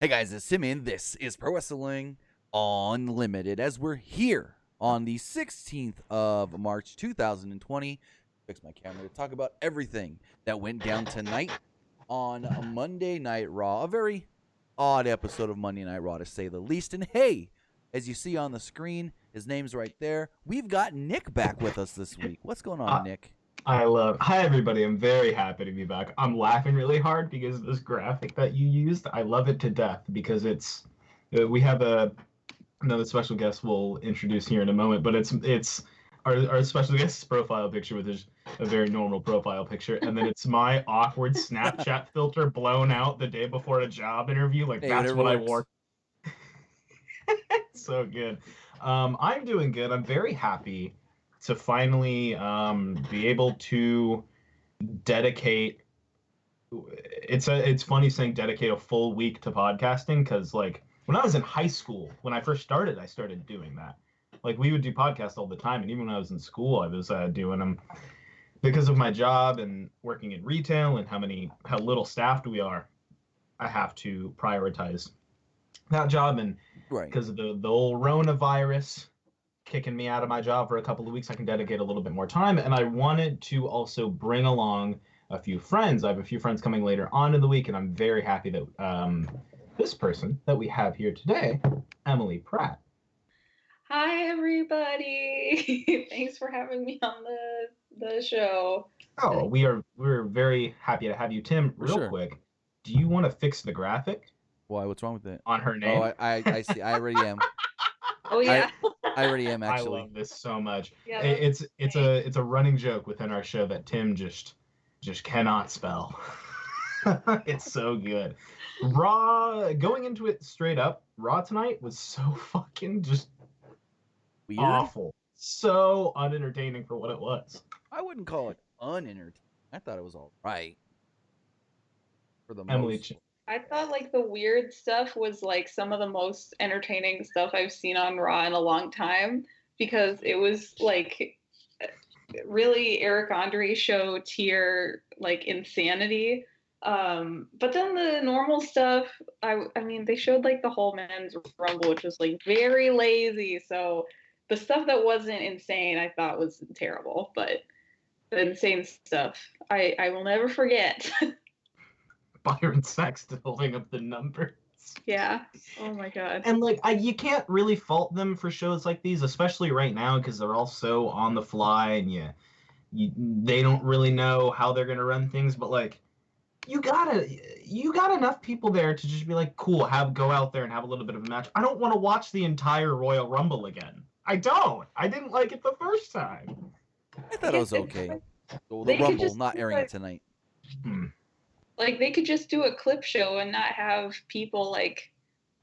Hey guys, it's Simeon. This is Pro Wrestling Unlimited as we're here on the 16th of March 2020. Fix my camera to talk about everything that went down tonight on a Monday Night Raw. A very odd episode of Monday Night Raw, to say the least. And hey, as you see on the screen, his name's right there. We've got Nick back with us this week. What's going on, Nick? Hi everybody, I'm very happy to be back. I'm laughing really hard because of this graphic that you used. I love it to death because we have another special guest we'll introduce here in a moment, but it's our special guest's profile picture, which is a very normal profile picture, and then it's my awkward Snapchat filter blown out the day before a job interview. Like, Hey, that's whatever what I works. wore. So good. I'm doing good. I'm very happy to finally be able to dedicate. It's funny saying dedicate a full week to podcasting, because like when I was in high school, when I first started, I started doing that. Like, we would do podcasts all the time, and even when I was in school, I was doing them because of my job and working in retail and how little staffed we are. I have to prioritize that job, and Right. because of the old Rona-virus kicking me out of my job for a couple of weeks, I can dedicate a little bit more time. And I wanted to also bring along a few friends. I have a few friends coming later on in the week, and I'm very happy that this person that we have here today, Emily Pratt. Hi, everybody. Thanks for having me on the show. Oh, we're very happy to have you. Tim, real quick, do you want to fix the graphic? Why? What's wrong with it? On her name? Oh, I see. I already am. Oh yeah. I already am, actually. I love this so much. Yeah, it's a running joke within our show that Tim just cannot spell. It's so good. Raw, going into it straight up, Raw tonight was so fucking just Weird? Awful. So unentertaining for what it was. I wouldn't call it unentertaining. I thought it was all right. For the Emily, most. I thought like the weird stuff was like some of the most entertaining stuff I've seen on Raw in a long time, because it was like really Eric Andre show tier like insanity. But then the normal stuff, I mean, they showed like the whole men's rumble, which was like very lazy. So the stuff that wasn't insane, I thought was terrible. But the insane stuff, I will never forget. Byron Saxton holding up the numbers. Yeah. Oh my god. And like, you can't really fault them for shows like these, especially right now, because they're all so on the fly, and they don't really know how they're gonna run things. But like, you got enough people there to just be like, cool, go out there and have a little bit of a match. I don't want to watch the entire Royal Rumble again. I don't. I didn't like it the first time. I thought it was okay. The Rumble, not airing it tonight. Like, they could just do a clip show and not have people like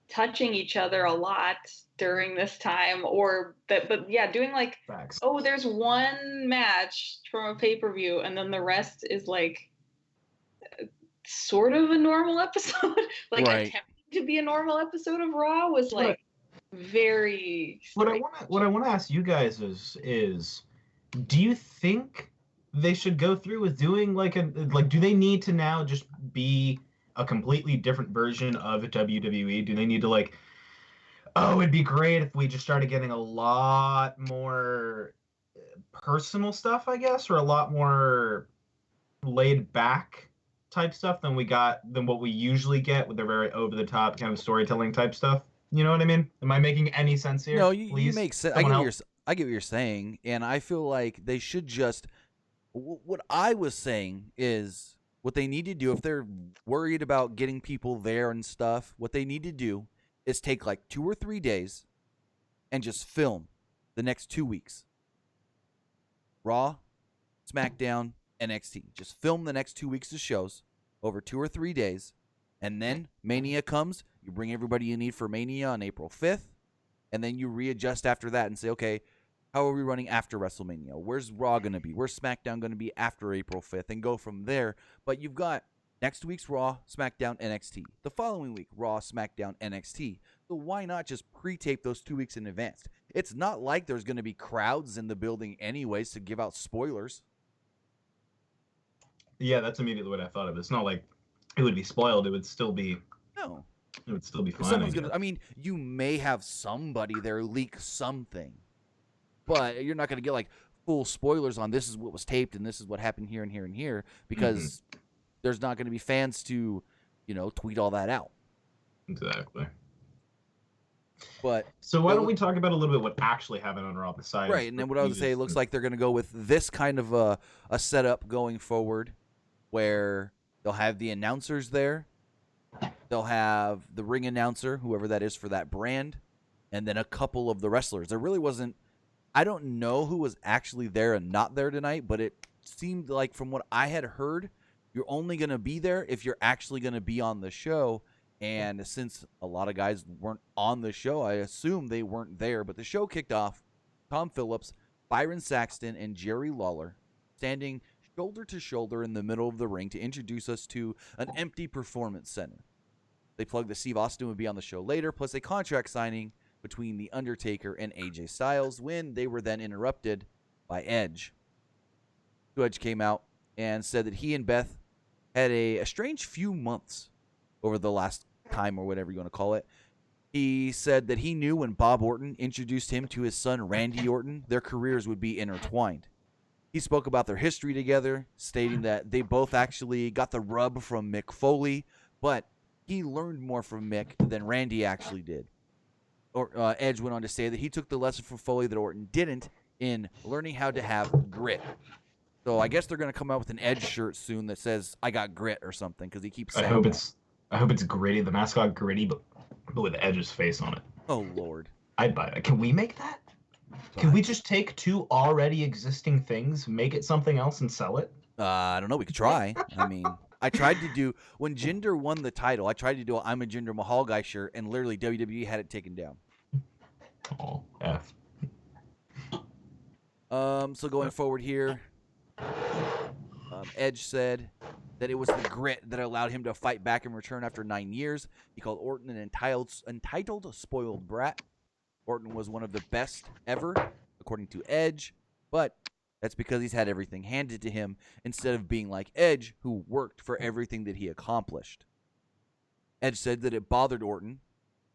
touching each other a lot during this time, but yeah, doing like, Facts. Oh, there's one match from a pay-per-view and then the rest is like sort of a normal episode. Like, right. Attempting to be a normal episode of Raw was like very strange. What I want to ask you guys is do you think they should go through with doing do they need to now just be a completely different version of WWE? Do they need to it'd be great if we just started getting a lot more personal stuff, I guess, or a lot more laid back type stuff than what we usually get with their very over the top kind of storytelling type stuff? You know what I mean? Am I making any sense here? No, you make sense. I get what you're saying, and I feel like they should just. What I was saying is what they need to do, if they're worried about getting people there and stuff, what they need to do is take like 2 or 3 days and just film the next 2 weeks. Raw, SmackDown, NXT. Just film the next 2 weeks of shows over 2 or 3 days. And then Mania comes. You bring everybody you need for Mania on April 5th. And then you readjust after that and say, okay, how are we running after WrestleMania? Where's Raw going to be? Where's SmackDown going to be after April 5th? And go from there. But you've got next week's Raw, SmackDown, NXT. The following week, Raw, SmackDown, NXT. So why not just pre-tape those 2 weeks in advance? It's not like there's going to be crowds in the building anyways to give out spoilers. Yeah, that's immediately what I thought of. It's not like it would be spoiled. It would still be... No. It would still be fine. Someone's gonna. I mean, you may have somebody there leak something, but you're not gonna get like full spoilers on this is what was taped and this is what happened here and here and here because there's not gonna be fans to, tweet all that out. Exactly. But so why don't we talk about a little bit what actually happened on Raw besides? Right, and then what I would say, it looks like they're gonna go with this kind of a setup going forward, where they'll have the announcers there. They'll have the ring announcer, whoever that is for that brand, and then a couple of the wrestlers. There really wasn't – I don't know who was actually there and not there tonight, but it seemed like from what I had heard, you're only going to be there if you're actually going to be on the show. And since a lot of guys weren't on the show, I assume they weren't there. But the show kicked off. Tom Phillips, Byron Saxton, and Jerry Lawler standing shoulder to shoulder in the middle of the ring to introduce us to an empty performance center. They plugged that Steve Austin would be on the show later, plus a contract signing between The Undertaker and AJ Styles, when they were then interrupted by Edge. Edge came out and said that he and Beth had a strange few months over the last time, or whatever you want to call it. He said that he knew when Bob Orton introduced him to his son Randy Orton, their careers would be intertwined. He spoke about their history together, stating that they both actually got the rub from Mick Foley, but he learned more from Mick than Randy actually did. Edge went on to say that he took the lesson from Foley that Orton didn't in learning how to have grit. So I guess they're going to come out with an Edge shirt soon that says, I got grit or something, because he keeps saying I hope it's Gritty, the mascot Gritty, but with Edge's face on it. Oh, Lord. I'd buy it. Can we make that? Can we just take two already existing things, make it something else, and sell it? I don't know. We could try. I mean, I tried to do, when Jinder won the title, I tried to do a I'm a Jinder Mahal guy shirt, and literally WWE had it taken down. Oh, F. So going forward here, Edge said that it was the grit that allowed him to fight back and return after 9 years. He called Orton an entitled spoiled brat. Orton was one of the best ever, according to Edge, but that's because he's had everything handed to him instead of being like Edge, who worked for everything that he accomplished. Edge said that it bothered Orton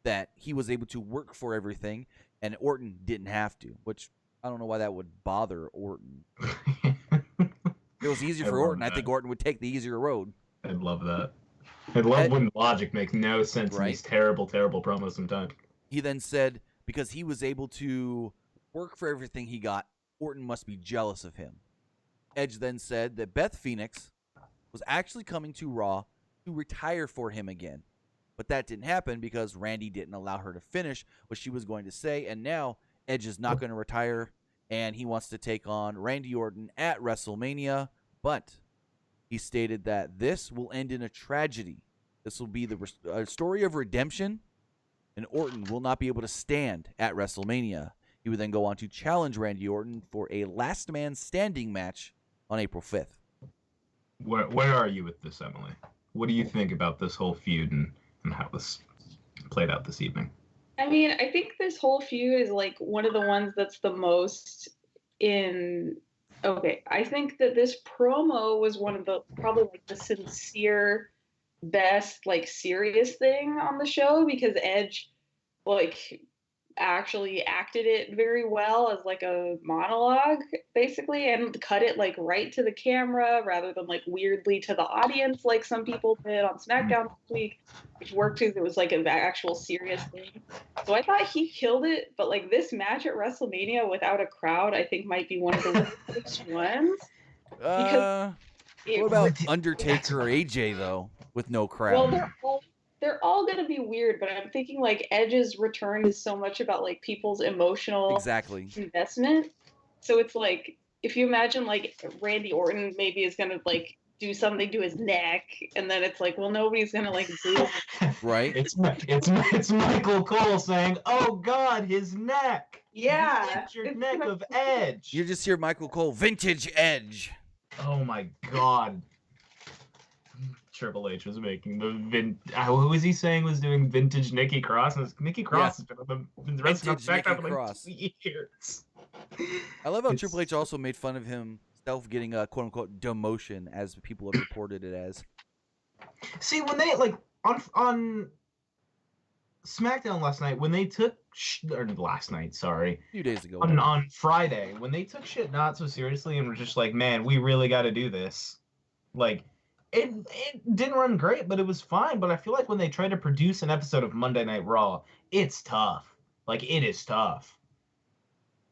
that he was able to work for everything and Orton didn't have to, which I don't know why that would bother Orton. If it was easier for Orton, I think Orton would take the easier road. I'd love that. I'd love when logic makes no sense in these terrible, terrible promos sometimes. He then said because he was able to work for everything he got, Orton must be jealous of him. Edge then said that Beth Phoenix was actually coming to Raw to retire for him again. But that didn't happen because Randy didn't allow her to finish what she was going to say, and now Edge is not going to retire, and he wants to take on Randy Orton at WrestleMania, but he stated that this will end in a tragedy. This will be the story of redemption, and Orton will not be able to stand at WrestleMania. He would then go on to challenge Randy Orton for a last man standing match on April 5th. Where are you with this, Emily? What do you think about this whole feud and how this played out this evening? I mean, I think this whole feud is like one of the ones that's the most in. Okay, I think that this promo was one of the probably like the sincere, best like serious thing on the show because Edge like actually acted it very well as like a monologue basically and cut it like right to the camera rather than like weirdly to the audience like some people did on SmackDown this week, which worked because it was like an actual serious thing. So I thought he killed it, but like this match at WrestleMania without a crowd I think might be one of the worst ones. What about Undertaker or AJ though with no crowd? Well, they're all going to be weird, but I'm thinking like Edge's return is so much about like people's emotional investment. So it's like, if you imagine like Randy Orton maybe is going to like do something to his neck and then it's like, well, nobody's going to like boo. Right. It's Michael Cole saying, oh God, his neck. Yeah. It's your neck of Edge. You just hear Michael Cole, vintage Edge. Oh my God. Triple H was making the who was he saying was doing vintage Nikki Cross? Nikki Cross has been on the rest of the SmackDown for like 2 years. I love how Triple H also made fun of himself getting a quote unquote demotion, as people have reported it as. See, when they like on SmackDown last night when they took or last night, sorry, A few days ago. on Friday when they took shit not so seriously and were just like, man, we really got to do this. Like, it didn't run great, but it was fine. But I feel like when they try to produce an episode of Monday Night Raw, it's tough. Like, it is tough.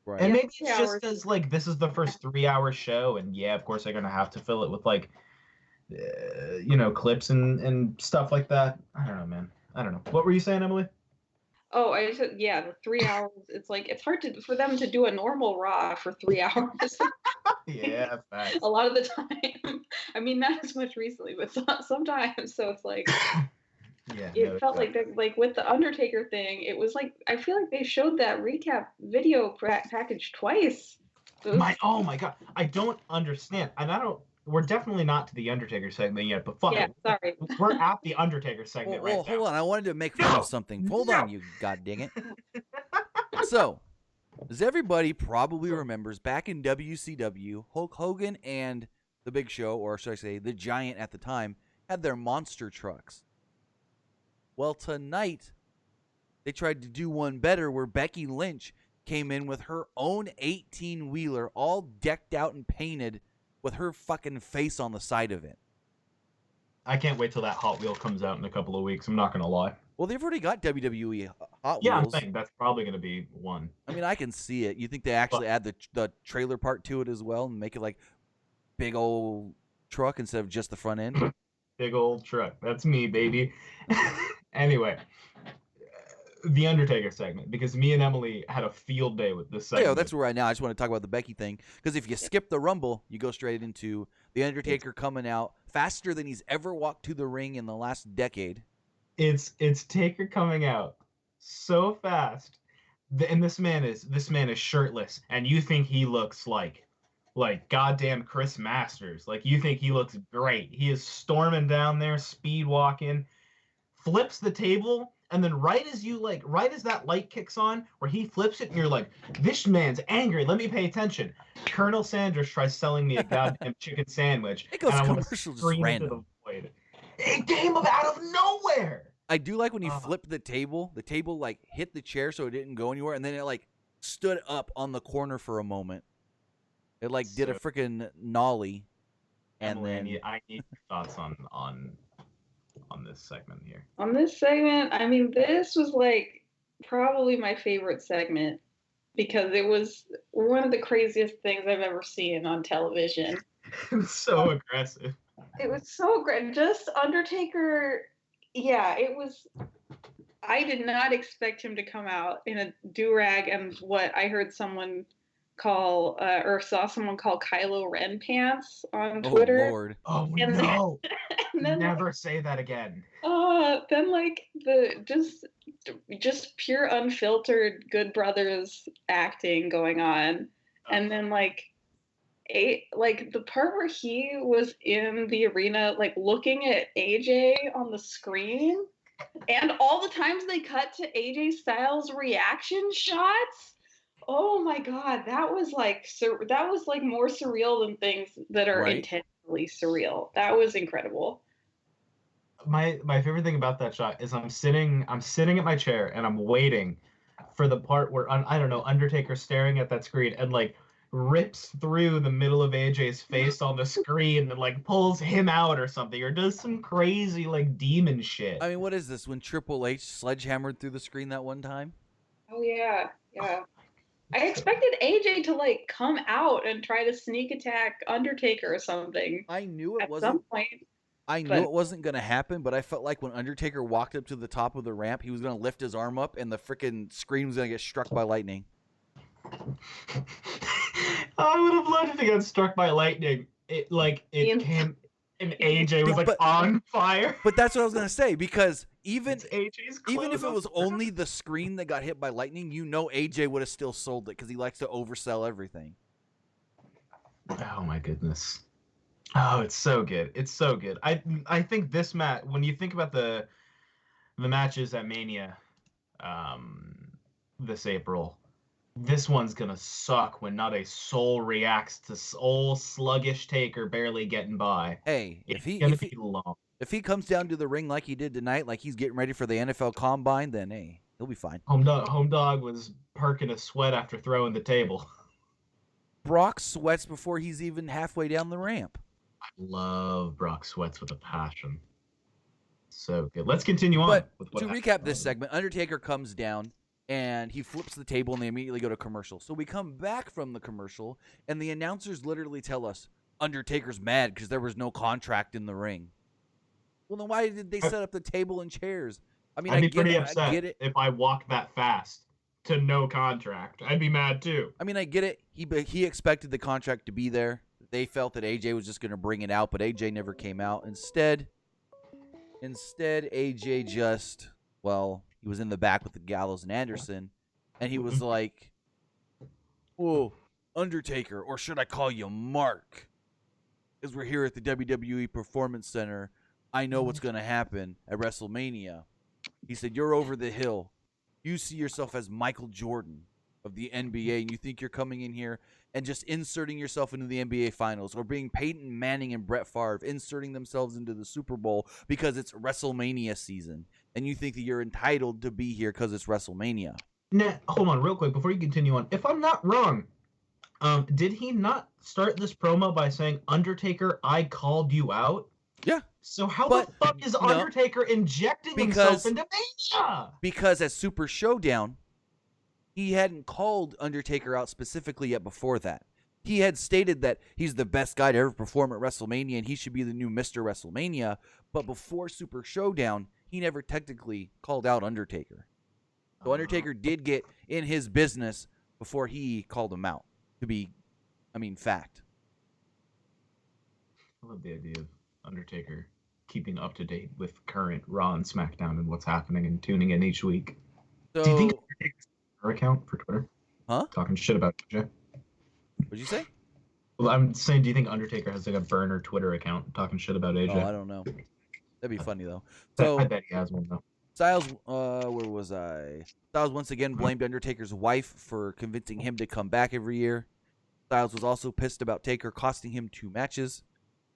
Right. And maybe it's just as like this is the first 3-hour show, and yeah, of course they're gonna have to fill it with like, clips and stuff like that. I don't know, man. I don't know. What were you saying, Emily? Oh, I said, yeah, the 3 hours. It's like it's hard for them to do a normal Raw for 3 hours. Yeah, facts. A lot of the time. I mean, not as much recently, but sometimes. So it's like, yeah, it felt like with the Undertaker thing, it was like I feel like they showed that recap video package twice. Oh my god, I don't understand, and I don't. We're definitely not to the Undertaker segment yet, but fuck it. Sorry. We're at the Undertaker segment right now. Hold on. I wanted to make fun of something. Hold on, you god dang it. So, as everybody probably remembers, back in WCW, Hulk Hogan and The Big Show, or should I say The Giant at the time, had their monster trucks. Well, tonight, they tried to do one better where Becky Lynch came in with her own 18-wheeler, all decked out and painted with her fucking face on the side of it. I can't wait till that Hot Wheel comes out in a couple of weeks. I'm not going to lie. Well, they've already got WWE Hot Wheels. Yeah, I'm saying that's probably going to be one. I mean, I can see it. You think they actually add the trailer part to it as well and make it like big old truck instead of just the front end? Big old truck. That's me, baby. Anyway, the Undertaker segment, because me and Emily had a field day with this segment. Yeah, that's where right now I just want to talk about the Becky thing, because if you skip the Rumble, you go straight into the Undertaker coming out faster than he's ever walked to the ring in the last decade. It's Taker coming out so fast, and this man is shirtless, and you think he looks like goddamn Chris Masters. Like, you think he looks great. He is storming down there, speed walking, flips the table. And then right as that light kicks on, where he flips it, and you're like, this man's angry. Let me pay attention. Colonel Sanders tries selling me a goddamn chicken sandwich. It goes and I commercial just random. It came out of nowhere. I do like when he flipped the table. The table like hit the chair so it didn't go anywhere, and then it like stood up on the corner for a moment. It like did a freaking nollie. And Emily, then I need your thoughts on this segment here. On this segment, I mean, this was like probably my favorite segment because it was one of the craziest things I've ever seen on television. It was so aggressive. It was so great. Just Undertaker, yeah, it was. I did not expect him to come out in a do-rag and what I heard someone call or saw someone call Kylo Ren pants on Twitter. Oh Lord! Oh and no! Then, never say that again. Then like the just pure unfiltered Good Brothers acting going on, and then like the part where he was in the arena like looking at AJ on the screen, and all the times they cut to AJ Styles reaction shots. Oh my god, that was like more surreal than things that are intentionally surreal. That was incredible. My favorite thing about that shot is I'm sitting at my chair and I'm waiting for the part where I don't know, Undertaker staring at that screen and like rips through the middle of AJ's face on the screen and like pulls him out or something, or does some crazy like demon shit. I mean, what is this? When Triple H sledgehammered through the screen that one time? Oh yeah. I expected AJ to like come out and try to sneak attack Undertaker or something. I knew it wasn't. At some point. I knew it wasn't going to happen, but I felt like when Undertaker walked up to the top of the ramp, he was going to lift his arm up and the freaking screen was going to get struck by lightning. I would have loved to get struck by lightning. It came and AJ was like on fire. But that's what I was going to say, because even if it was only the screen that got hit by lightning, you know AJ would have still sold it because he likes to oversell everything. Oh my goodness. Oh, it's so good. It's so good. I think this match, when you think about the matches at Mania this April, this one's gonna suck when not a soul reacts to old sluggish Taker barely getting by. Hey, it's gonna be long. If he comes down to the ring like he did tonight, like he's getting ready for the NFL Combine, then hey, he'll be fine. Home dog was perking a sweat after throwing the table. Brock sweats before he's even halfway down the ramp. I love Brock sweats with a passion. So good. Let's continue on. But to recap this segment, Undertaker comes down and he flips the table and they immediately go to commercial. So we come back from the commercial and the announcers literally tell us Undertaker's mad because there was no contract in the ring. Well, then why did they set up the table and chairs? I mean, I'd be pretty upset if I walked that fast to no contract. I'd be mad too. I mean, I get it. He expected the contract to be there. They felt that AJ was just going to bring it out, but AJ never came out. Instead, AJ just, he was in the back with the Gallows and Anderson, and he was like, "Whoa, Undertaker, or should I call you Mark? Because we're here at the WWE Performance Center. I know what's going to happen at WrestleMania." He said, "You're over the hill. You see yourself as Michael Jordan of the NBA, and you think you're coming in here and just inserting yourself into the NBA Finals, or being Peyton Manning and Brett Favre inserting themselves into the Super Bowl because it's WrestleMania season, and you think that you're entitled to be here because it's WrestleMania." Now, hold on real quick before you continue on. If I'm not wrong, did he not start this promo by saying, "Undertaker, I called you out"? Yeah. So the fuck is Undertaker injecting himself into Mania? Because at Super Showdown, he hadn't called Undertaker out specifically yet before that. He had stated that he's the best guy to ever perform at WrestleMania and he should be the new Mr. WrestleMania. But before Super Showdown, he never technically called out Undertaker. So Undertaker did get in his business before he called him out. Fact. I love the idea of Undertaker keeping up to date with current Raw and SmackDown and what's happening and tuning in each week. So, do you think Undertaker's her account for Twitter? Huh? Talking shit about AJ? What'd you say? Well, I'm saying, do you think Undertaker has like a burner Twitter account talking shit about AJ? Oh, I don't know. That'd be funny though. So I bet he has one though. Styles, where was I? Styles once again blamed Undertaker's wife for convincing him to come back every year. Styles was also pissed about Taker costing him 2 matches.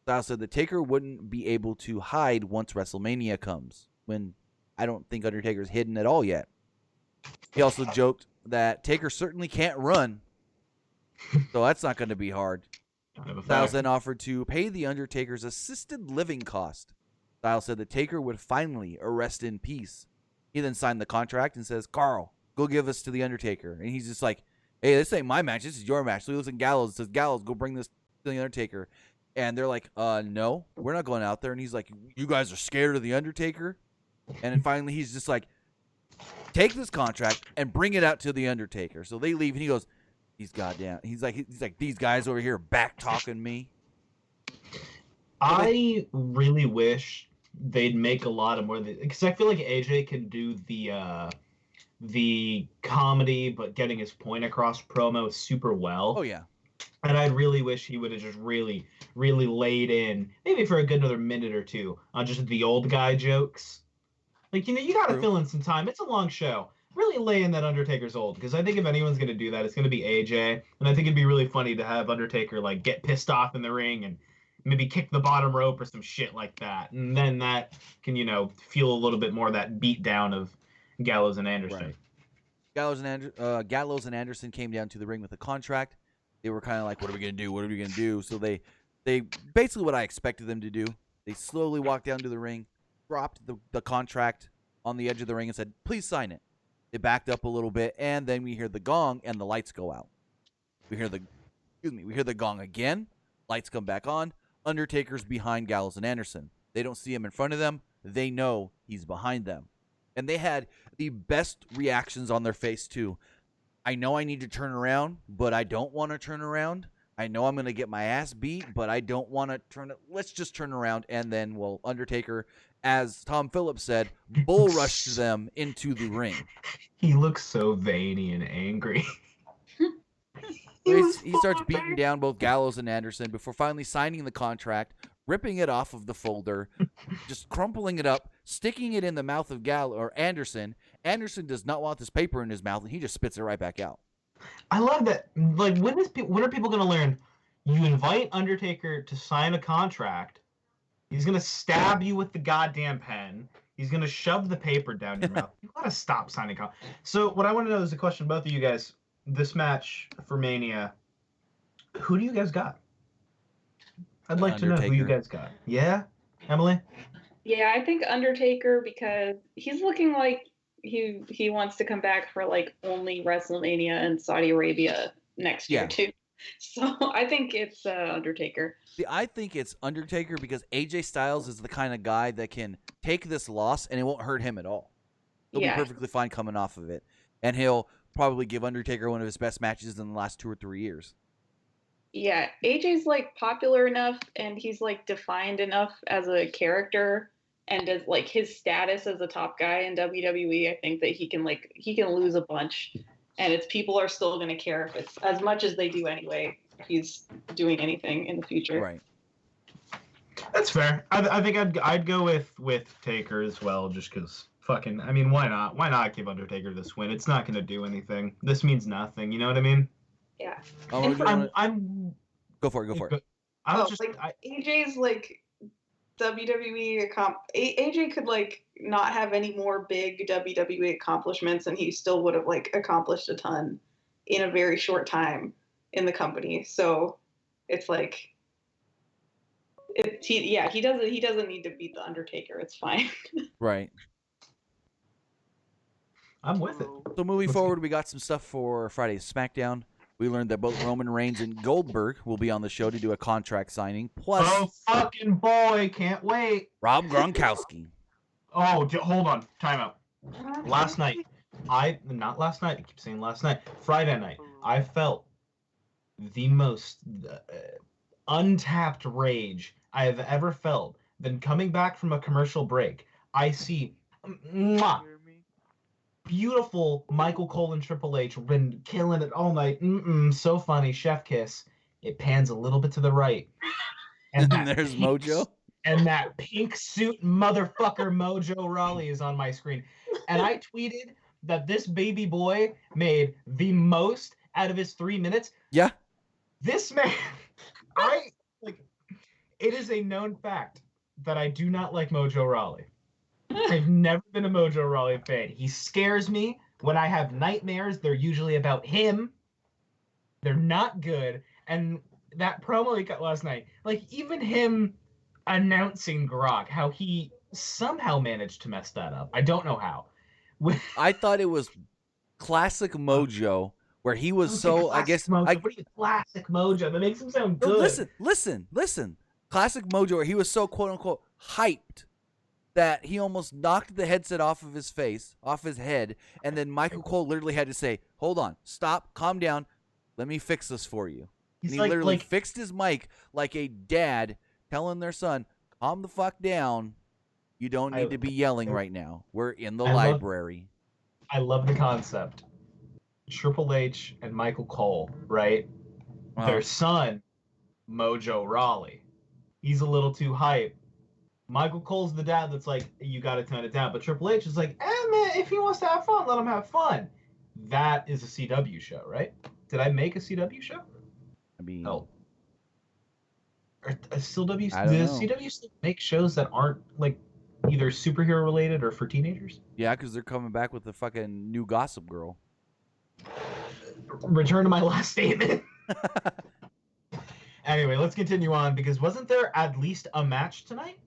Styles said that Taker wouldn't be able to hide once WrestleMania comes, when I don't think Undertaker's hidden at all yet. He also joked that Taker certainly can't run, so that's not going to be hard. Styles then offered to pay the Undertaker's assisted living cost. Styles said that Taker would finally rest in peace. He then signed the contract and says, "Carl, go give us to the Undertaker." And he's just like, "Hey, this ain't my match. This is your match." So he looks at Gallows and says, "Gallows, go bring this to the Undertaker." And they're like, "No, we're not going out there." And he's like, "You guys are scared of the Undertaker?" And then finally he's just like, "Take this contract and bring it out to the Undertaker." So they leave and he goes, "He's goddamn." He's like, "These guys over here back talking me." I really wish they'd make a lot of more, because I feel like AJ can do the comedy but getting his point across promo super well. Oh yeah. And I really wish he would have just really, really laid in, maybe for a good another minute or two, on just the old guy jokes. Like, you got to fill in some time. It's a long show. Really lay in that Undertaker's old, because I think if anyone's going to do that, it's going to be AJ. And I think it'd be really funny to have Undertaker, like, get pissed off in the ring and maybe kick the bottom rope or some shit like that. And then that can, feel a little bit more of that beat down of Gallows and Anderson. Right. Gallows and Anderson came down to the ring with a contract. They were kind of like, "What are we going to do? What are we going to do?" So they basically what I expected them to do. They slowly walked down to the ring, dropped the contract on the edge of the ring and said, "Please sign it." They backed up a little bit, and then we hear the gong and the lights go out. We hear the gong again. Lights come back on. Undertaker's behind Gallows and Anderson. They don't see him in front of them. They know he's behind them. And they had the best reactions on their face, too. I know I need to turn around, but I don't want to turn around. I know I'm going to get my ass beat, but I don't want to turn it. Let's just turn around. And then, Undertaker, as Tom Phillips said, bull rushed them into the ring. He looks so veiny and angry. He starts beating down both Gallows and Anderson before finally signing the contract, ripping it off of the folder, just crumpling it up, sticking it in the mouth of Anderson. Anderson does not want this paper in his mouth, and he just spits it right back out. I love that. Like, when are people going to learn? You invite Undertaker to sign a contract. He's gonna stab you with the goddamn pen. He's gonna shove the paper down your mouth. You gotta stop signing off. So what I want to know is a question, both of you guys. This match for Mania, who do you guys got? I'd like to know who you guys got. Yeah, Emily? Yeah, I think Undertaker, because he's looking like he wants to come back for like only WrestleMania and Saudi Arabia next year too. So I think it's Undertaker. See, I think it's Undertaker because AJ Styles is the kind of guy that can take this loss and it won't hurt him at all. He'll be perfectly fine coming off of it. And he'll probably give Undertaker one of his best matches in the last 2 or 3 years. Yeah, AJ's like popular enough and he's like defined enough as a character and as like his status as a top guy in WWE. I think that he can lose a bunch and it's people are still going to care if it's as much as they do anyway. If he's doing anything in the future. Right. That's fair. I think I'd go with Taker as well, just because fucking. I mean, why not? Why not give Undertaker this win? It's not going to do anything. This means nothing. You know what I mean? Yeah. I'm. Go for it. I was AJ's like WWE AJ could like not have any more big WWE accomplishments, and he still would have like accomplished a ton in a very short time in the company. So it's like he doesn't need to beat the Undertaker. It's fine. Right. I'm with it. So moving forward, we got some stuff for Friday's SmackDown. We learned that both Roman Reigns and Goldberg will be on the show to do a contract signing. Plus, oh fucking boy, can't wait. Rob Gronkowski. Oh, hold on, time out. Last night, not last night. I keep saying last night. Friday night, I felt the most untapped rage I have ever felt. Then coming back from a commercial break, I see beautiful Michael Cole and Triple H been killing it all night. So funny, chef kiss. It pans a little bit to the right, and there's Mojo. And that pink suit motherfucker Mojo Rawley is on my screen. And I tweeted that this baby boy made the most out of his 3 minutes. Yeah. This man, it is a known fact that I do not like Mojo Rawley. I've never been a Mojo Rawley fan. He scares me. When I have nightmares, they're usually about him. They're not good. And that promo he cut last night, like even him announcing Grok, how he somehow managed to mess that up. I don't know how. I thought it was classic Mojo, where he was classic Mojo. That makes him sound good. Listen. Classic Mojo, where he was so quote unquote hyped that he almost knocked the headset off of his face, off his head, and then Michael Cole literally had to say, "Hold on, stop, calm down, let me fix this for you." And he literally fixed his mic like a dad telling their son, "Calm the fuck down. You don't need to be yelling right now. We're in the library." I love the concept. Triple H and Michael Cole, right? Their son, Mojo Rawley. He's a little too hype. Michael Cole's the dad that's like, you got to tone it down. But Triple H is like, man, if he wants to have fun, let him have fun. That is a CW show, right? Did I make a CW show? I mean, no. Does CW still make shows that aren't like either superhero related or for teenagers? Yeah, because they're coming back with the fucking new Gossip Girl. Return to my last statement. Anyway, let's continue on, because wasn't there at least a match tonight?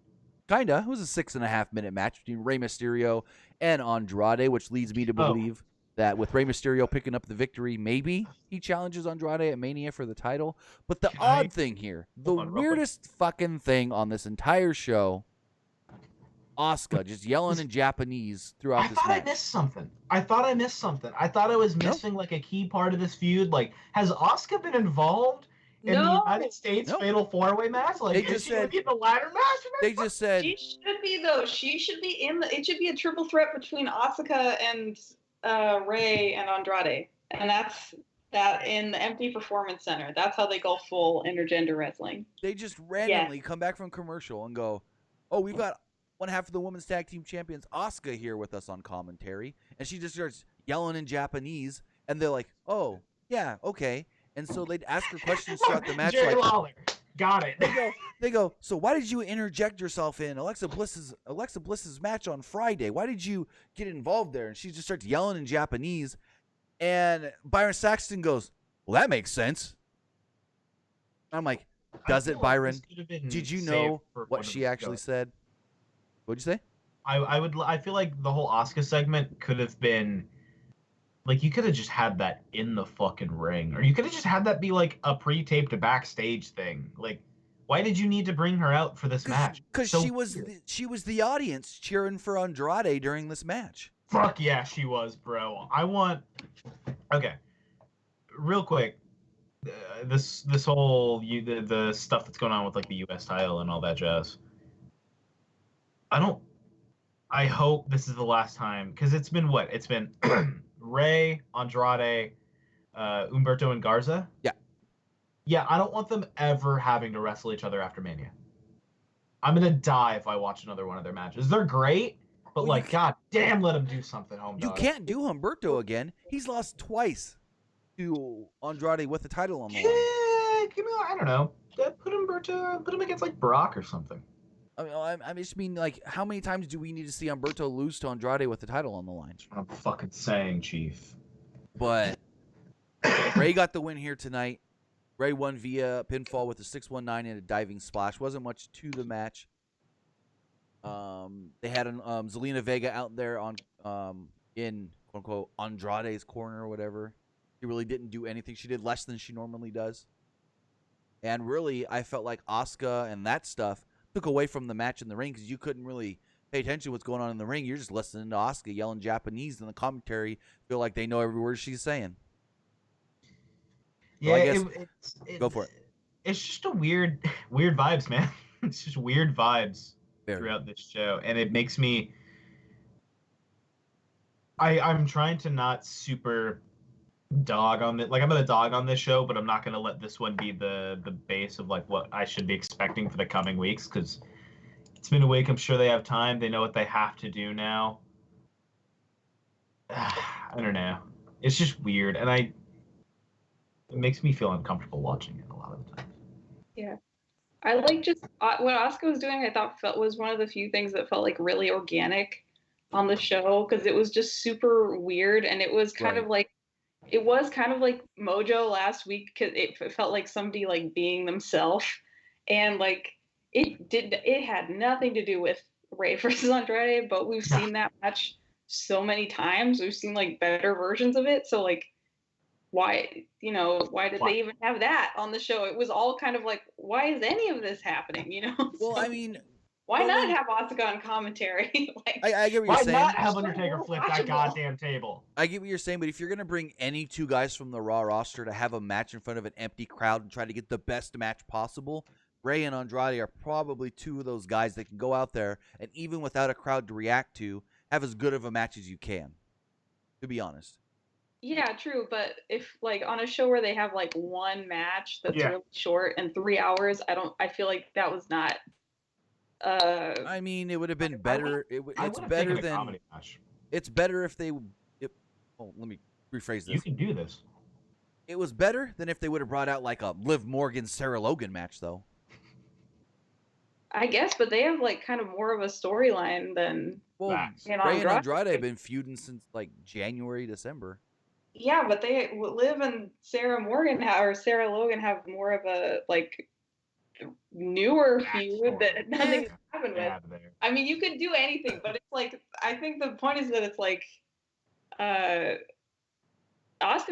Kinda. It was a 6.5 minute match between Rey Mysterio and Andrade, which leads me to believe that with Rey Mysterio picking up the victory, maybe he challenges Andrade at Mania for the title. But the odd thing here, the weirdest fucking thing on this entire show, Asuka just yelling in Japanese throughout this match. I thought I missed something. I thought I was missing like a key part of this feud. Like, has Asuka been involved in the United States Fatal 4-Way match? Like, is she going to be in the ladder match? They just said she should be, though. She should be in the. It should be a triple threat between Asuka and Rey and Andrade, and that's that in the Empty Performance Center. That's how they go full intergender wrestling. They just randomly come back from commercial and go, "Oh, we've got one half of the women's tag team champions, Asuka, here with us on commentary," and she just starts yelling in Japanese, and they're like, "Oh, yeah, okay." And so they'd ask her questions throughout the match, Jerry like, Lawler. Got it. They go. So why did you interject yourself in Alexa Bliss's match on Friday? Why did you get involved there? And she just starts yelling in Japanese. And Byron Saxton goes, "Well, that makes sense." I'm like, "Does it, Byron? Did you know what she actually said?" What'd you say? I feel like the whole Asuka segment could have been like, you could have just had that in the fucking ring, or you could have just had that be like a pre-taped backstage thing. Like, why did you need to bring her out for this match? Because So she was the audience cheering for Andrade during this match. Fuck yeah, she was, bro. Okay, real quick, this whole the stuff that's going on with like the U.S. title and all that jazz. I hope this is the last time, because it's been what? It's been Rey, Andrade, Humberto, and Garza. Yeah. Yeah, I don't want them ever having to wrestle each other after Mania. I'm gonna die if I watch another one of their matches. They're great, but like, god damn, let them do something, home You dog. can't do Humberto again. He's lost twice to Andrade with the title on the line. Yeah, I don't know. Put him against like Brock or something. I just mean, like, how many times do we need to see Humberto lose to Andrade with the title on the line? That's what I'm fucking saying, Chief. But Rey got the win here tonight. Rey won via pinfall with a 619 and a diving splash. Wasn't much to the match. They had Zelina Vega out there on in quote unquote Andrade's corner or whatever. She really didn't do anything. She did less than she normally does. And really, I felt like Asuka and that stuff took away from the match in the ring, because you couldn't really pay attention to what's going on in the ring. You're just listening to Asuka yelling Japanese, and the commentary feel like they know every word she's saying. Yeah, so I guess, go for it. It's just a weird vibes, man. It's just weird vibes throughout this show, and it makes me. I'm trying to not super dog on it. Like, I'm gonna dog on this show, but I'm not gonna let this one be the base of like what I should be expecting for the coming weeks, because it's been a week. I'm sure they have time. They know what they have to do now. I don't know. It's just weird, and it makes me feel uncomfortable watching it a lot of the time. Yeah, I like just what Asuka was doing. I thought was one of the few things that felt like really organic on the show, because it was just super weird, and it was kind of like. It was kind of like Mojo last week, because it felt like somebody like being themselves, and like it had nothing to do with Rey versus Andrade, but we've seen that match so many times. We've seen like better versions of it. So like, why did they even have that on the show? It was all kind of like, why is any of this happening? Well, I mean, why not have Asuka on commentary? Like, I get what you're saying. Why not have Undertaker flip that goddamn table? I get what you're saying, but if you're going to bring any two guys from the Raw roster to have a match in front of an empty crowd and try to get the best match possible, Rey and Andrade are probably two of those guys that can go out there and, even without a crowd to react to, have as good of a match as you can, to be honest. Yeah, true, but if like on a show where they have like one match that's really short and 3 hours, I feel like that was not. I mean, it would have been better. It's better than. It's better if they. Let me rephrase this. You can do this. It was better than if they would have brought out like a Liv Morgan Sarah Logan match, though. I guess, but they have like kind of more of a storyline than. Well, Rey and Andrade have been feuding since like January, December. Yeah, but Liv and Sarah Logan have more of a like newer feud that nothing happened with. I mean, you could do anything, but it's like, I think the point is that it's like Asuka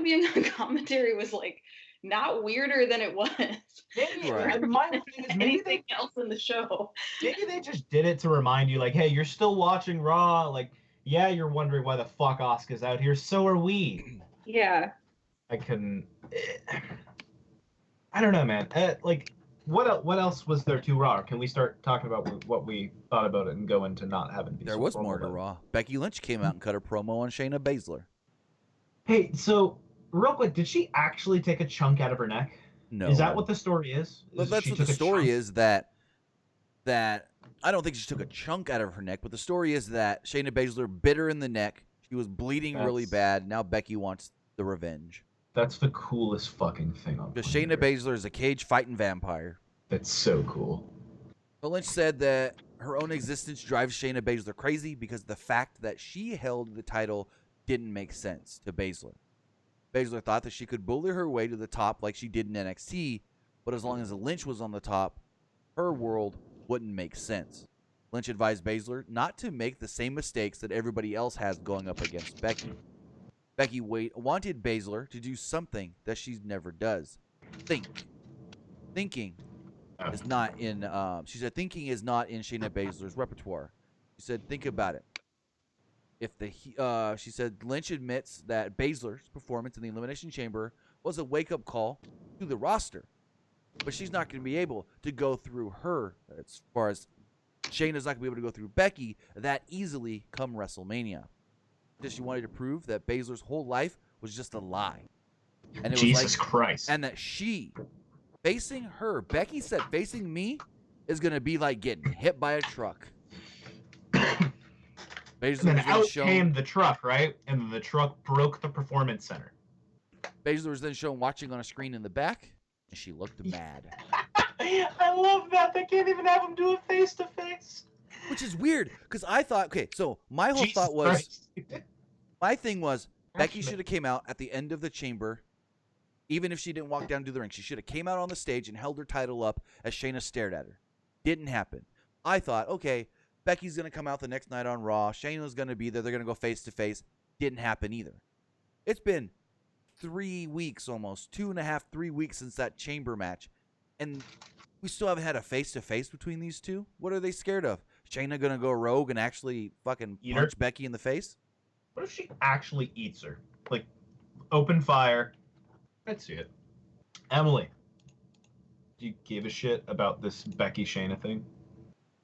being on commentary was like not weirder than it was. Anything else in the show. Maybe they just did it to remind you, like, hey, you're still watching Raw. Like, yeah, you're wondering why the fuck Asuka's out here. So are we. Yeah. I couldn't. I don't know, man. Like, what else was there to Raw? Can we start talking about what we thought about it and go into not having? There was more to Raw. Becky Lynch came out and cut a promo on Shaina Basler. Hey, so real quick, did she actually take a chunk out of her neck? No. Is that what the story is? But that's what the story is. That I don't think she took a chunk out of her neck, but the story is that Shaina Basler bit her in the neck. She was bleeding really bad. Now Becky wants the revenge. That's the coolest fucking thing on. Because Shaina Basler is a cage fighting vampire. That's so cool. But Lynch said that her own existence drives Shayna Baszler crazy because the fact that she held the title didn't make sense to Baszler. Baszler thought that she could bully her way to the top like she did in NXT, but as long as Lynch was on the top, her world wouldn't make sense. Lynch advised Baszler not to make the same mistakes that everybody else has going up against Becky. Becky wanted Baszler to do something that she never does. Thinking is not in. She said thinking is not in Shayna Baszler's repertoire. She said think about it. She said Lynch admits that Baszler's performance in the Elimination Chamber was a wake-up call to the roster, but she's not going to be able to go through her as far as Shayna's not going to be able to go through Becky that easily come WrestleMania. She wanted to prove that Baszler's whole life was just a lie, and it Jesus was Christ, and that facing her, Becky said, facing me is going to be like getting hit by a truck. Baszler and then out came the truck, right? And then the truck broke the Performance Center. Baszler was then shown watching on a screen in the back, and she looked mad. I love that. They can't even have him do a face-to-face. Which is weird, because I thought, okay, so my whole thought was, my thing was, Becky should have came out at the end of the chamber, even if she didn't walk down to the ring. She should have came out on the stage and held her title up as Shayna stared at her. Didn't happen. I thought, okay, Becky's going to come out the next night on Raw. Shayna's going to be there. They're going to go face-to-face. Didn't happen either. It's been 3 weeks almost, 2.5, 3 weeks since that chamber match, and we still haven't had a face-to-face between these two. What are they scared of? Shayna going to go rogue and actually fucking punch Becky in the face? What if she actually eats her? Like, open fire. I'd see it. Emily, do you give a shit about this Becky Shayna thing?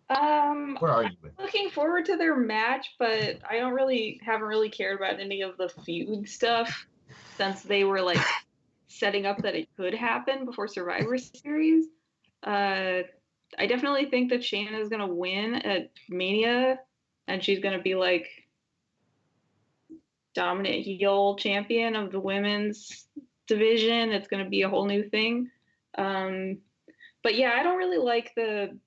Where are you with? Looking forward to their match, but I haven't really cared about any of the feud stuff since they were like setting up that it could happen before Survivor Series. I definitely think that Shayna is gonna win at Mania, and she's gonna be like dominant heel champion of the women's division. It's gonna be a whole new thing. But yeah, I don't really like the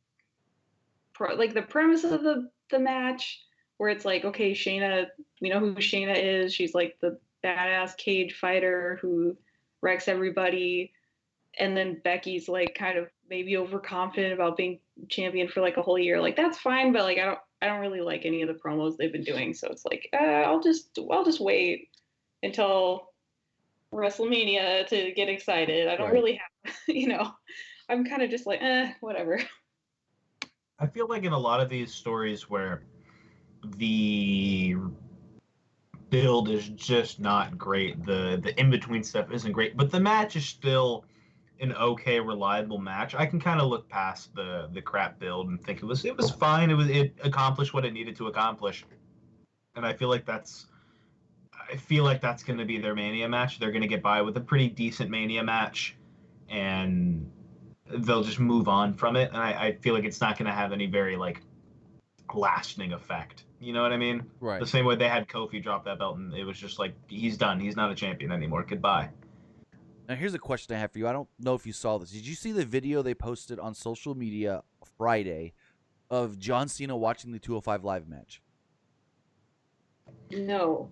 premise of the match, where it's like, okay, Shayna, we know who Shayna is. She's like the badass cage fighter who wrecks everybody, and then Becky's like kind of maybe overconfident about being champion for like a whole year. Like, that's fine, but like I don't really like any of the promos they've been doing. So it's like I'll just wait until WrestleMania to get excited. I don't really have, I'm kind of just like whatever. I feel like in a lot of these stories where the build is just not great, the in-between stuff isn't great, but the match is still an okay, reliable match, I can kind of look past the crap build and think it was fine. It accomplished what it needed to accomplish. And I feel like that's going to be their Mania match. They're going to get by with a pretty decent Mania match, and they'll just move on from it. And I feel like it's not going to have any very like lasting effect. You know what I mean? Right. The same way they had Kofi drop that belt, and it was just like, he's done. He's not a champion anymore. Goodbye. Now, here's a question I have for you. I don't know if you saw this. Did you see the video they posted on social media Friday of John Cena watching the 205 Live match? No.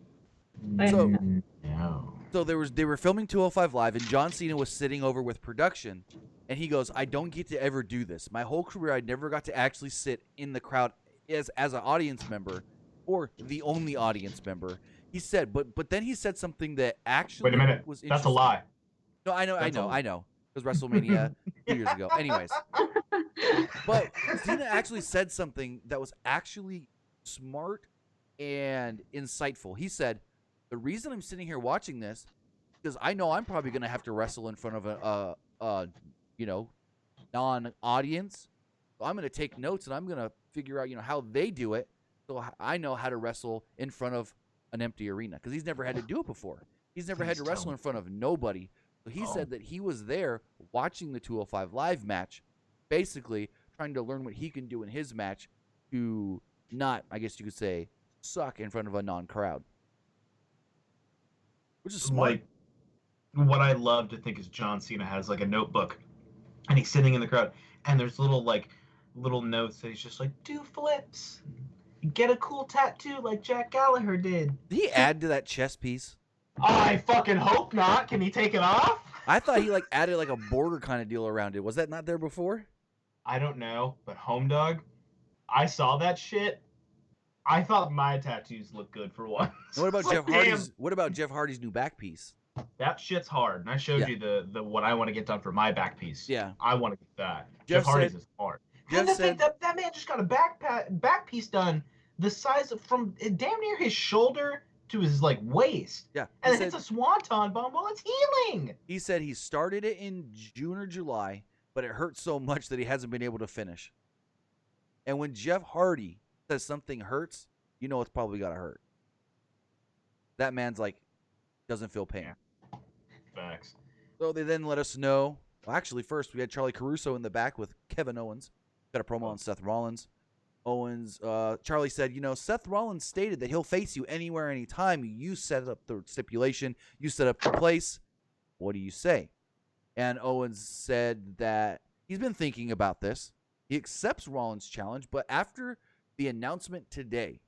So they were filming 205 Live, and John Cena was sitting over with production, and he goes, I don't get to ever do this. My whole career, I never got to actually sit in the crowd as an audience member or the only audience member. He said, but then he said something that actually Wait a minute. was That's a lie. No, I know. It was WrestleMania 2 years ago. Anyways. But Cena actually said something that was actually smart and insightful. He said, the reason I'm sitting here watching this is because I know I'm probably going to have to wrestle in front of a non-audience. So I'm going to take notes, and I'm going to figure out, how they do it, so I know how to wrestle in front of an empty arena, because he's never had to do it before. He's never had to wrestle in front of nobody. So he said that he was there watching the 205 Live match, basically trying to learn what he can do in his match to not, I guess you could say, suck in front of a non-crowd. Which is smart. Like, what I love to think is John Cena has like a notebook, and he's sitting in the crowd, And there's little notes that he's just like, do flips, get a cool tattoo like Jack Gallagher did. Did he add to that chest piece? I fucking hope not. Can he take it off? I thought he added a border kind of deal around it. Was that not there before? I don't know, but Home Dog, I saw that shit. I thought my tattoos looked good for once. And what about Jeff Hardy's? What about Jeff Hardy's new back piece? That shit's hard. And I showed you the what I want to get done for my back piece. Yeah, I want to get that. Jeff Hardy's is hard. Jeff said that man just got a back piece done the size of from damn near his shoulder to his waist. Yeah, and it's a swanton bomb while it's healing. He said he started it in June or July, but it hurt so much that he hasn't been able to finish. And when Jeff Hardy says something hurts, you know it's probably gotta hurt. That man's doesn't feel pain. Yeah. Facts. So they then let us know. Well, actually, first we had Charlie Caruso in the back with Kevin Owens. Got a promo on Seth Rollins. Charlie said, Seth Rollins stated that he'll face you anywhere, anytime. You set up the stipulation. You set up the place. What do you say? And Owens said that he's been thinking about this. He accepts Rollins' challenge, but after the announcement today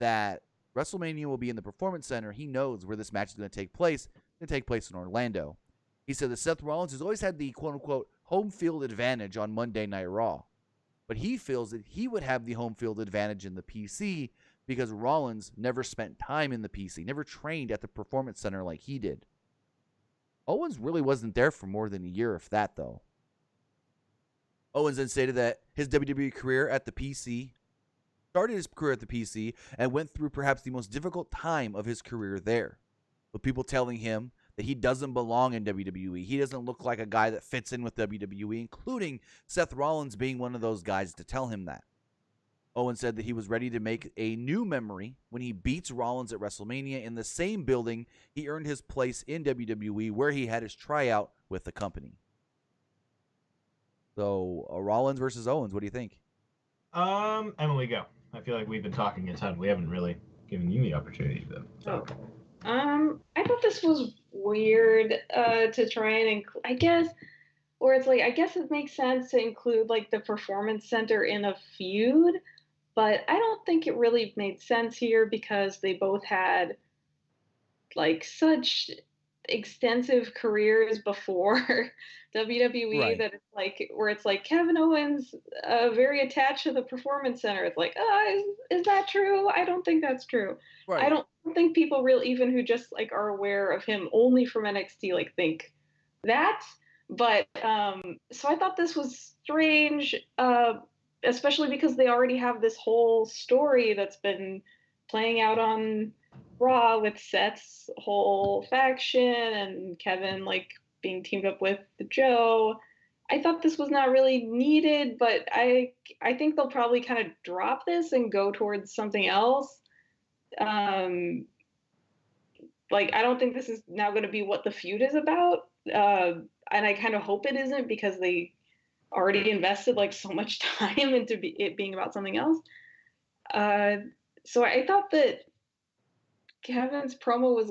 that WrestleMania will be in the Performance Center, he knows where this match is going to take place. It's going to take place in Orlando. He said that Seth Rollins has always had the quote-unquote home field advantage on Monday Night Raw. But he feels that he would have the home field advantage in the PC because Rollins never spent time in the PC, never trained at the Performance Center like he did. Owens really wasn't there for more than a year, if that, though. Owens then stated that his WWE career at the PC started his career at the PC and went through perhaps the most difficult time of his career there, with people telling him that he doesn't belong in WWE. He doesn't look like a guy that fits in with WWE, including Seth Rollins being one of those guys to tell him that. Owens said that he was ready to make a new memory when he beats Rollins at WrestleMania in the same building he earned his place in WWE, where he had his tryout with the company. So, Rollins versus Owens, what do you think? Emily, go. I feel like we've been talking a ton. We haven't really given you the opportunity to talk. I thought this was weird to try and I guess it makes sense to include the Performance Center in a feud, but I don't think it really made sense here because they both had such extensive careers before WWE, right, that it's Kevin Owens very attached to the Performance Center. It's is that true? I don't think that's true. Right. I don't think people really, even who just are aware of him only from NXT, think that. But so I thought this was strange, especially because they already have this whole story that's been playing out on Raw with Seth's whole faction and Kevin being teamed up with Joe. I thought this was not really needed, but I think they'll probably kind of drop this and go towards something else. I don't think this is now going to be what the feud is about. And I kind of hope it isn't because they already invested so much time into it being about something else. So I thought that Kevin's promo was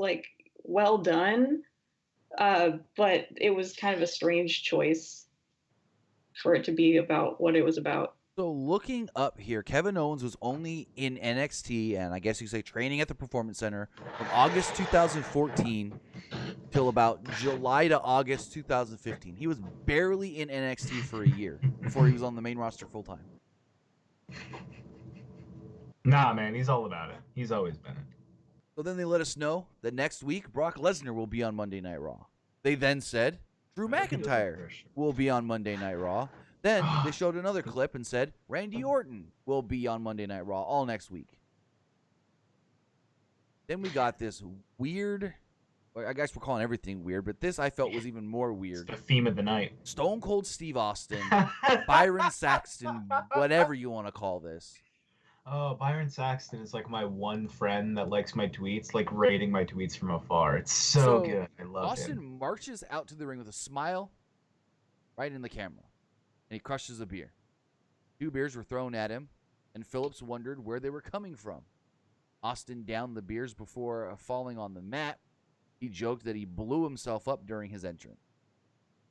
well done, but it was kind of a strange choice for it to be about what it was about. So looking up here, Kevin Owens was only in NXT and I guess you could say training at the Performance Center from August 2014 till about July to August 2015. He was barely in NXT for a year before he was on the main roster full time. Nah, man, he's all about it. He's always been it. So then they let us know that next week, Brock Lesnar will be on Monday Night Raw. They then said Drew McIntyre will be on Monday Night Raw. Then they showed another clip and said Randy Orton will be on Monday Night Raw all next week. Then we got this weird, I guess we're calling everything weird, but this I felt was even more weird. It's the theme of the night. Stone Cold Steve Austin, Byron Saxton, whatever you want to call this. Oh, Byron Saxton is my one friend that likes my tweets, rating my tweets from afar. It's so good. I love Austin him. Austin marches out to the ring with a smile right in the camera, and he crushes a beer. 2 beers were thrown at him, and Phillips wondered where they were coming from. Austin downed the beers before falling on the mat. He joked that he blew himself up during his entrance.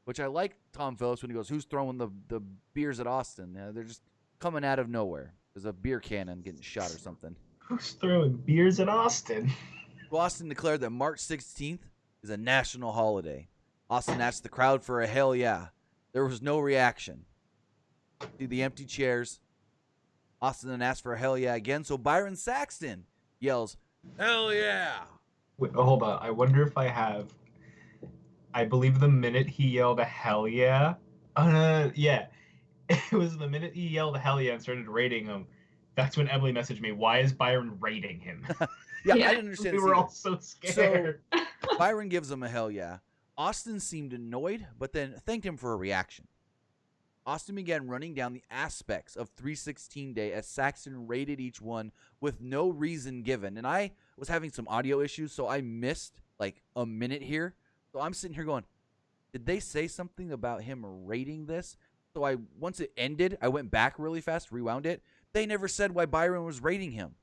which I like Tom Phillips when he goes, "Who's throwing the beers at Austin?" They're just coming out of nowhere. There's a beer cannon getting shot or something. Who's throwing beers at Austin? So Austin declared that March 16th is a national holiday. Austin asked the crowd for a hell yeah. There was no reaction. See the empty chairs. Austin then asked for a hell yeah again, so Byron Saxton yells, "Hell yeah!" Wait, hold on. I wonder if I believe the minute he yelled a hell yeah. Yeah. It was the minute he yelled a hell yeah and started rating him. That's when Emily messaged me, "Why is Byron rating him?" Yeah, I didn't understand. We were all so scared. So Byron gives him a hell yeah. Austin seemed annoyed, but then thanked him for a reaction. Austin began running down the aspects of 316 Day as Saxton rated each one with no reason given. And I was having some audio issues, so I missed like a minute here. So I'm sitting here going, did they say something about him rating this? So once it ended, I went back really fast, rewound it. They never said why Byron was rating him.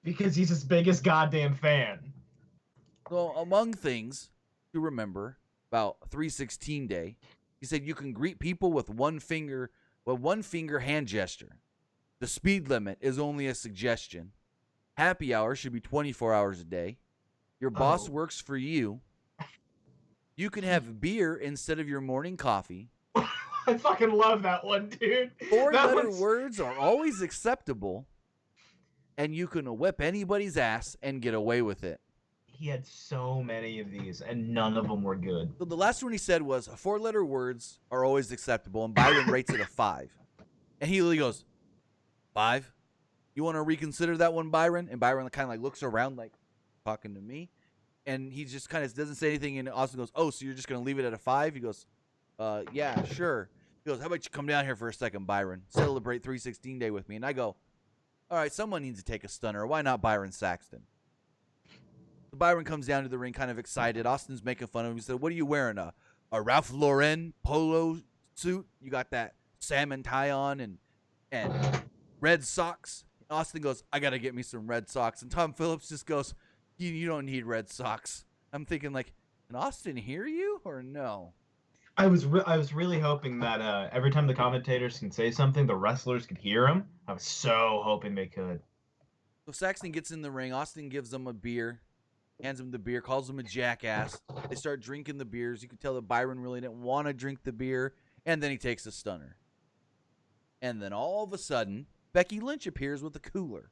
Because he's his biggest goddamn fan. So among things to remember about 316 Day, he said you can greet people with one finger hand gesture. The speed limit is only a suggestion. Happy hour should be 24 hours a day. Your boss works for you. You can have beer instead of your morning coffee. I fucking love that one, dude. Four-letter words are always acceptable. And you can whip anybody's ass and get away with it. He had so many of these, and none of them were good. So the last one he said was, 4-letter words are always acceptable, and Byron rates it a 5. And he literally goes, 5? You want to reconsider that one, Byron? And Byron kind of like looks around like, talking to me. And he just kind of doesn't say anything, and Austin goes, "Oh, so you're just going to leave it at a 5? He goes, yeah, sure. He goes, "How about you come down here for a second, Byron? Celebrate 316 Day with me." And I go, all right, someone needs to take a stunner. Why not Byron Saxton? So Byron comes down to the ring kind of excited. Austin's making fun of him. He said, "What are you wearing? A Ralph Lauren polo suit? You got that salmon tie on and red socks?" Austin goes, "I got to get me some red socks." And Tom Phillips just goes, you don't need red socks. I'm thinking like, can Austin hear you or no? I was really hoping that every time the commentators can say something, the wrestlers could hear him. I was so hoping they could. So Saxton gets in the ring. Austin gives him a beer, hands him the beer, calls him a jackass. They start drinking the beers. You could tell that Byron really didn't want to drink the beer, and then he takes a stunner. And then all of a sudden, Becky Lynch appears with a cooler.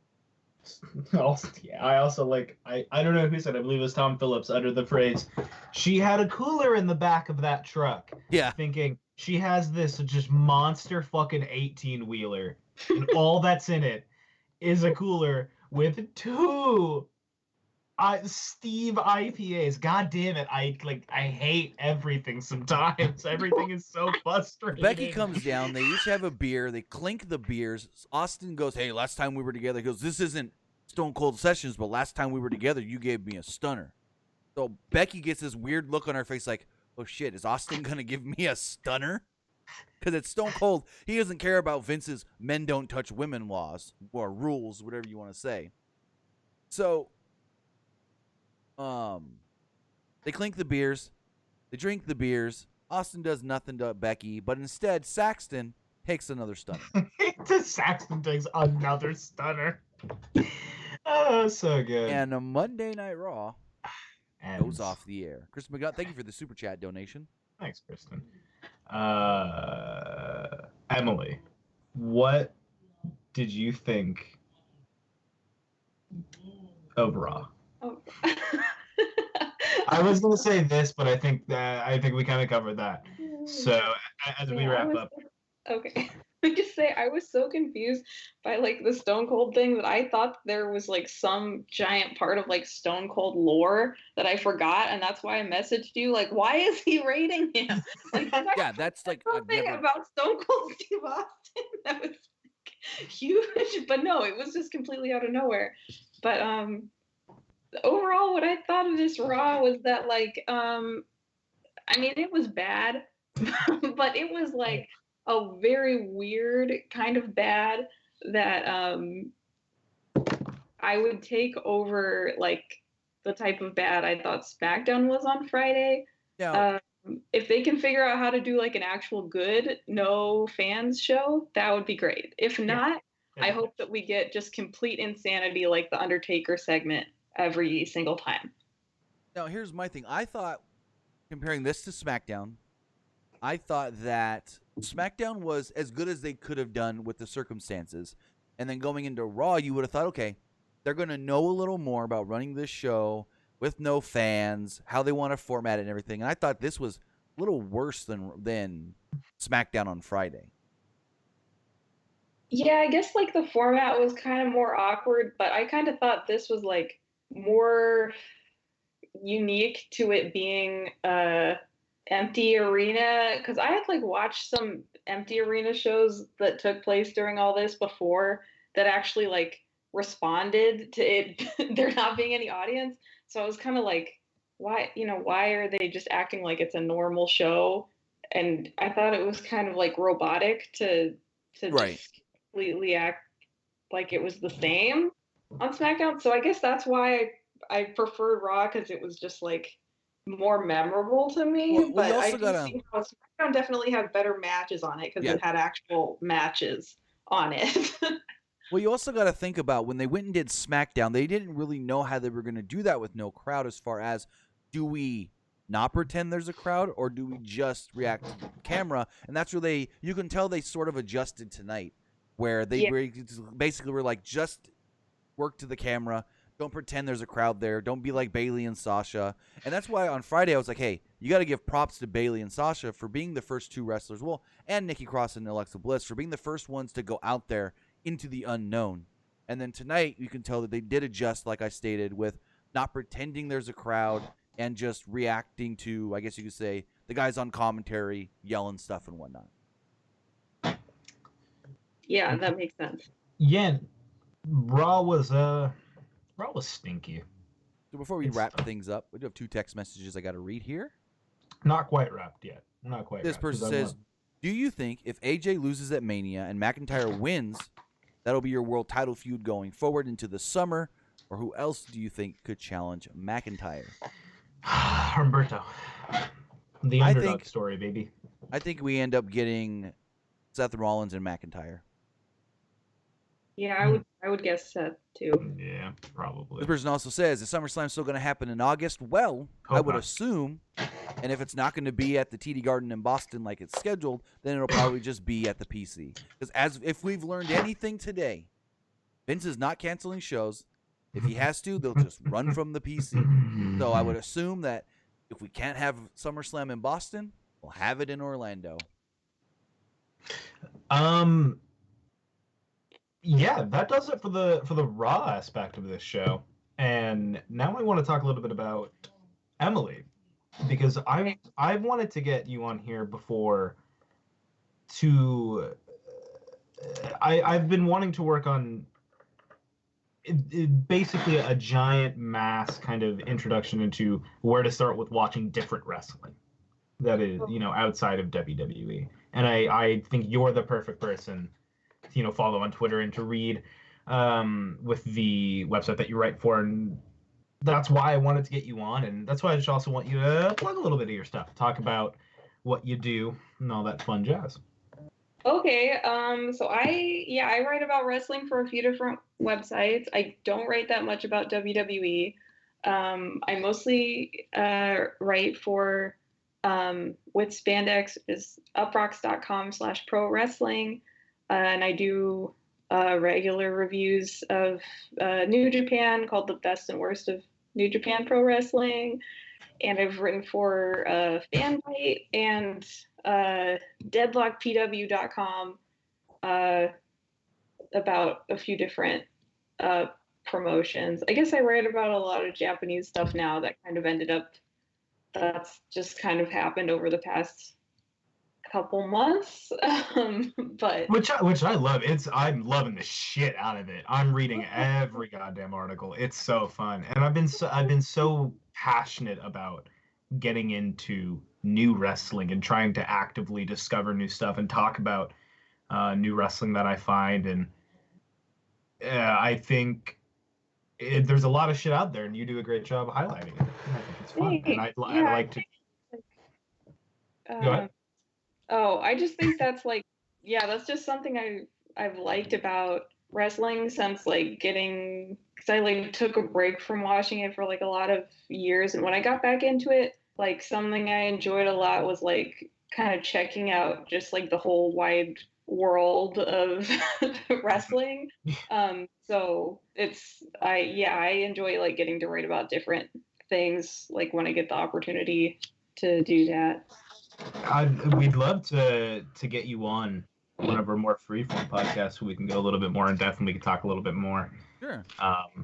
Yeah, I also like, I don't know who said, I believe it was Tom Phillips, under the phrase, "She had a cooler in the back of that truck." Yeah. Thinking, she has this just monster fucking 18-wheeler, and all that's in it is a cooler with 2 Steve IPAs. God damn it. I hate everything sometimes. Everything is so frustrating. Becky comes down. They each have a beer. They clink the beers. Austin goes, "Hey, last time we were together," he goes, "This isn't Stone Cold Sessions, but last time we were together, you gave me a stunner." So Becky gets this weird look on her face like, oh shit, is Austin going to give me a stunner? Because it's Stone Cold. He doesn't care about Vince's men don't touch women laws or rules, whatever you want to say. So they clink the beers. They drink the beers. Austin does nothing to Becky, but instead Saxton takes another stunner. Saxton takes another stunner. Oh, so good. And a Monday Night Raw goes off the air. Chris McGutt, thank you for the super chat donation. Thanks, Kristen. Emily, what did you think of Raw? Oh. I was gonna say this, but I think we kind of covered that. So as we wrap up, okay. I just say I was so confused by like the Stone Cold thing that I thought there was like some giant part of like Stone Cold lore that I forgot, and that's why I messaged you like, why is he rating him? Like, yeah, that's like something about Stone Cold Steve Austin that was like, huge, but no, it was just completely out of nowhere. But overall, what I thought of this Raw was that like, I mean, it was bad, but it was like a very weird kind of bad that I would take over like the type of bad I thought SmackDown was on Friday. Yeah. If they can figure out how to do like an actual good no fans show, that would be great. If not, I hope that we get just complete insanity like the Undertaker segment every single time. Now, here's my thing. I thought, comparing this to SmackDown, I thought that SmackDown was as good as they could have done with the circumstances. And then going into Raw, you would have thought, okay, they're going to know a little more about running this show with no fans, how they want to format it and everything. And I thought this was a little worse than SmackDown on Friday. Yeah, I guess like the format was kind of more awkward, but I kind of thought this was like more unique to it being a empty arena, because I had like watched some empty arena shows that took place during all this before that actually like responded to it there not being any audience. So I was kind of like, why are they just acting like it's a normal show? And I thought it was kind of like robotic to Right. just completely act like it was the same on SmackDown. So I guess that's why I preferred Raw, because it was just like more memorable to me. But I do see how SmackDown definitely had better matches on it because it had actual matches on it. Well, you also got to think about when they went and did SmackDown, they didn't really know how they were going to do that with no crowd, as far as, do we not pretend there's a crowd or do we just react to the camera? And that's where you can tell they sort of adjusted tonight, where they basically were like, just work to the camera. Don't pretend there's a crowd there. Don't be like Bayley and Sasha. And that's why on Friday I was like, hey, you got to give props to Bayley and Sasha for being the first two wrestlers, and Nikki Cross and Alexa Bliss for being the first ones to go out there into the unknown. And then tonight you can tell that they did adjust, like I stated, with not pretending there's a crowd and just reacting to, I guess you could say, the guys on commentary yelling stuff and whatnot. Yeah, that makes sense. Yeah, Raw was stinky. So before we wrap things up, we do have 2 text messages I got to read here. Not quite wrapped yet. This person says, do you think if AJ loses at Mania and McIntyre wins, that'll be your world title feud going forward into the summer? Or who else do you think could challenge McIntyre? Humberto. The underdog story, baby. I think we end up getting Seth Rollins and McIntyre. Yeah, I would guess Seth too. Yeah, probably. This person also says, is SummerSlam still going to happen in August? Well, I would assume, and if it's not going to be at the TD Garden in Boston like it's scheduled, then it'll probably just be at the PC. Because if we've learned anything today, Vince is not canceling shows. If he has to, they'll just run from the PC. So I would assume that if we can't have SummerSlam in Boston, we'll have it in Orlando. Yeah, that does it for the Raw aspect of this show. And now I want to talk a little bit about Emily, because I've wanted to get you on here before I've been wanting to work on basically a giant mass kind of introduction into where to start with watching different wrestling that is, outside of WWE. And I think you're the perfect person to, follow on Twitter and to read with the website that you write for. And that's why I wanted to get you on. And that's why I just also want you to plug a little bit of your stuff, talk about what you do and all that fun jazz. Okay, so I write about wrestling for a few different websites. I don't write that much about WWE. I mostly write for with Spandex is uprocks.com/pro wrestling, and I do regular reviews of New Japan called The Best and Worst of New Japan Pro Wrestling, and I've written for Fanbite and deadlockpw.com about a few different promotions. I guess I write about a lot of Japanese stuff now that kind of that's just kind of happened over the past couple months. But which I love. I'm loving the shit out of it. I'm reading every goddamn article. It's so fun. And I've been so passionate about getting into new wrestling and trying to actively discover new stuff and talk about new wrestling that I find. And I think there's a lot of shit out there, and you do a great job highlighting it. I think it's fun. And I like to. Go ahead. Oh, I just think that's like, yeah, that's just something I've liked about wrestling since like because I like took a break from watching it for like a lot of years, and when I got back into it, like something I enjoyed a lot was like kind of checking out just like the whole wide world of wrestling. So I enjoy like getting to write about different things like when I get the opportunity to do that. We'd love to get you on one of our more freeform podcasts so we can go a little bit more in depth and we can talk a little bit more. Sure.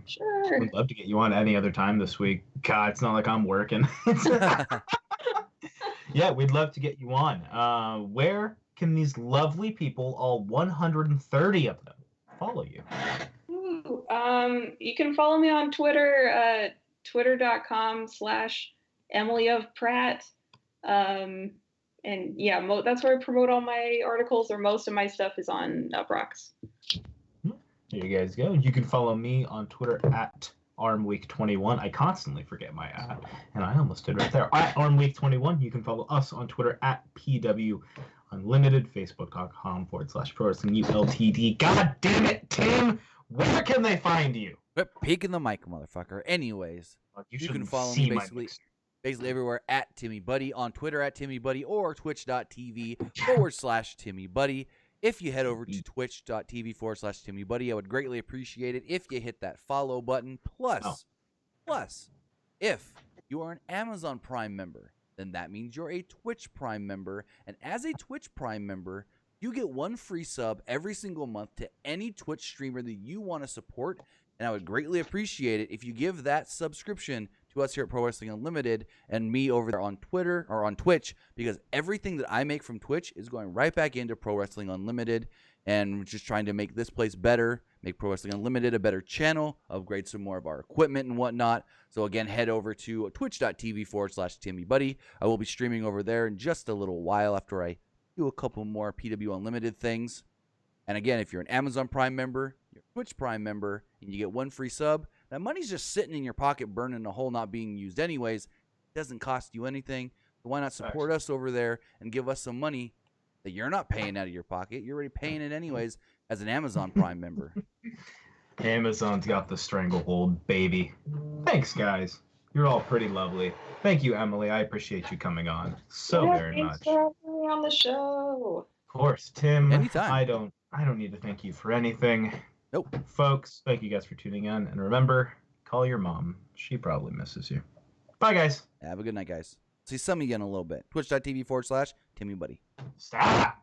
Sure. We'd love to get you on any other time this week. God, it's not like I'm working. Yeah, we'd love to get you on. Where can these lovely people, all 130 of them, follow you? Ooh, you can follow me on Twitter, twitter.com/EmilyofPratt. And yeah, that's where I promote all my articles, or most of my stuff is on Uprocks. There you guys go. You can follow me on Twitter at ArmWeek21. I constantly forget my at, and I almost did right there. At ArmWeek21. You can follow us on Twitter at PW Unlimited, Facebook.com/ProWrestlingULTD. God damn it, Tim! Where can they find you? Quit peeking the mic, motherfucker. Anyways, you can follow me basically everywhere at Timmy Buddy, on Twitter at Timmy Buddy, or twitch.tv/Timmy Buddy. If you head over to twitch.tv/Timmy Buddy, I would greatly appreciate it if you hit that follow button. Plus, if you are an Amazon Prime member, then that means you're a Twitch Prime member. And as a Twitch Prime member, you get one free sub every single month to any Twitch streamer that you want to support. And I would greatly appreciate it if you give that subscription to us here at Pro Wrestling Unlimited and me over there on Twitter or on Twitch, because everything that I make from Twitch is going right back into Pro Wrestling Unlimited, and just trying to make this place better, make Pro Wrestling Unlimited a better channel, upgrade some more of our equipment and whatnot. So again, head over to twitch.tv/Timmy Buddy. I will be streaming over there in just a little while after I do a couple more PW Unlimited things. And again, if you're an Amazon Prime member, you're a Twitch Prime member, and you get one free sub, that money's just sitting in your pocket, burning a hole, not being used anyways. It doesn't cost you anything. So why not support us over there and give us some money that you're not paying out of your pocket? You're already paying it anyways as an Amazon Prime member. Amazon's got the stranglehold, baby. Thanks, guys. You're all pretty lovely. Thank you, Emily. I appreciate you coming on very much. Thanks for having me on the show. Of course, Tim. Anytime. I don't need to thank you for anything. Nope. Folks, thank you guys for tuning in. And remember, call your mom. She probably misses you. Bye, guys. Have a good night, guys. See some of you in a little bit. Twitch.tv/Timmy Buddy. Stop.